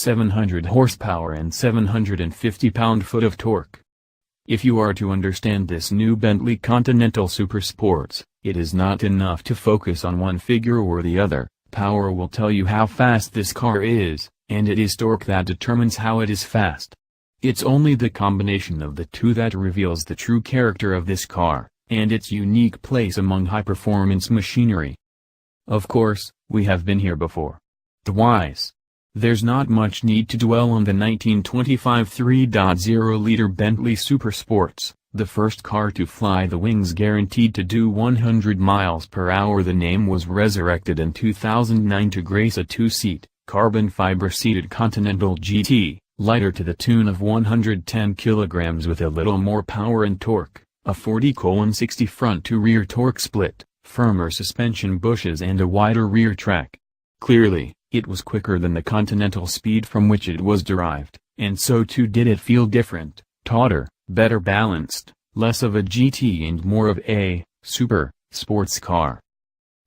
700 horsepower and 750 pound-foot of torque. If you are to understand this new Bentley Continental Supersports, it is not enough to focus on one figure or the other. Power will tell you how fast this car is, and it is torque that determines how it is fast. It's only the combination of the two that reveals the true character of this car, and its unique place among high-performance machinery. Of course, we have been here before. Twice. There's not much need to dwell on the 1925 3.0-liter Bentley Supersports, the first car to fly the wings guaranteed to do 100 miles per hour. The name was resurrected in 2009 to grace a two-seat, carbon-fibre-seated Continental GT, lighter to the tune of 110 kilograms with a little more power and torque, a 40/60 front-to-rear torque split, firmer suspension bushes and a wider rear track. Clearly, it was quicker than the Continental Speed from which it was derived, and so too did it feel different, tauter, better balanced, less of a GT and more of a super sports car.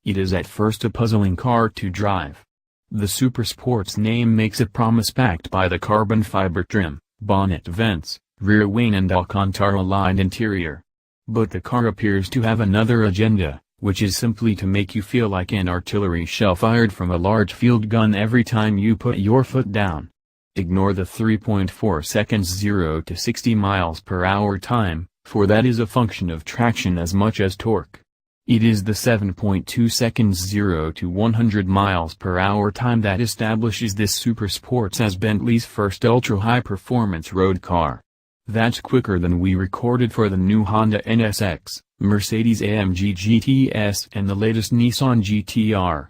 It is at first a puzzling car to drive. The Supersports name makes a promise backed by the carbon fiber trim, bonnet vents, rear wing and Alcantara-lined interior. But the car appears to have another agenda, which is simply to make you feel like an artillery shell fired from a large field gun every time you put your foot down. Ignore the 3.4 seconds 0 to 60 miles per hour time, for that is a function of traction as much as torque. It is the 7.2 seconds 0 to 100 miles per hour time that establishes this Supersports as Bentley's first ultra-high-performance road car. That's quicker than we recorded for the new Honda NSX, Mercedes-AMG GTS and the latest Nissan GT-R.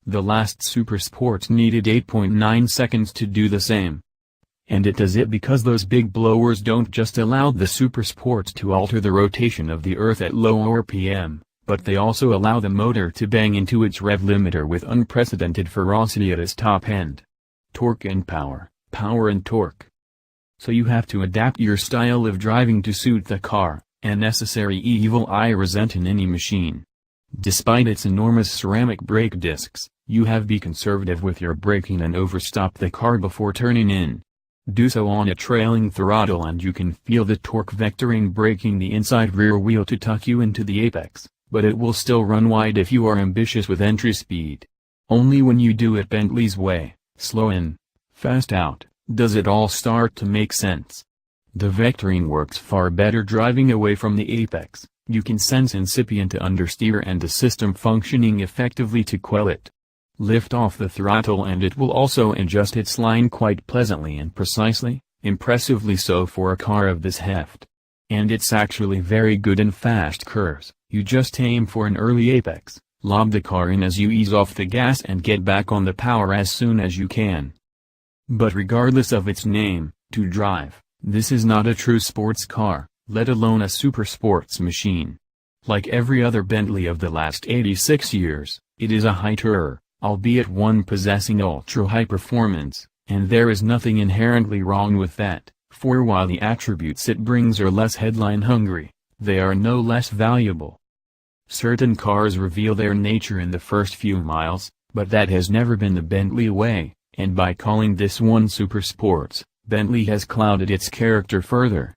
The last Supersports needed 8.9 seconds to do the same. And it does it because those big blowers don't just allow the Supersports to alter the rotation of the Earth at low RPM, but they also allow the motor to bang into its rev limiter with unprecedented ferocity at its top end. Torque and power, power and torque. So you have to adapt your style of driving to suit the car, a necessary evil I resent in any machine. Despite its enormous ceramic brake discs, you have to be conservative with your braking and overstop the car before turning in. Do so on a trailing throttle and you can feel the torque vectoring braking the inside rear wheel to tuck you into the apex, but it will still run wide if you are ambitious with entry speed. Only when you do it Bentley's way, slow in, fast out, does it all start to make sense. The vectoring works far better driving away from the apex. You can sense incipient understeer and the system functioning effectively to quell it. Lift off the throttle and it will also adjust its line quite pleasantly and precisely, impressively so for a car of this heft. And it's actually very good in fast curves. You just aim for an early apex, lob the car in as you ease off the gas and get back on the power as soon as you can. But regardless of its name, to drive, this is not a true sports car, let alone a Supersports machine. Like every other Bentley of the last 86 years, it is a high-tourer, albeit one possessing ultra-high performance, and there is nothing inherently wrong with that, for while the attributes it brings are less headline-hungry, they are no less valuable. Certain cars reveal their nature in the first few miles, but that has never been the Bentley way, and by calling this one Supersports, Bentley has clouded its character further.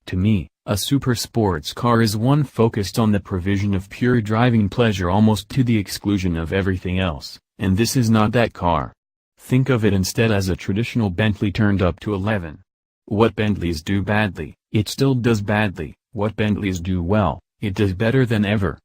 To me, a Supersports car is one focused on the provision of pure driving pleasure almost to the exclusion of everything else, and this is not that car. Think of it instead as a traditional Bentley turned up to 11. What Bentleys do badly, it still does badly. What Bentleys do well, it does better than ever.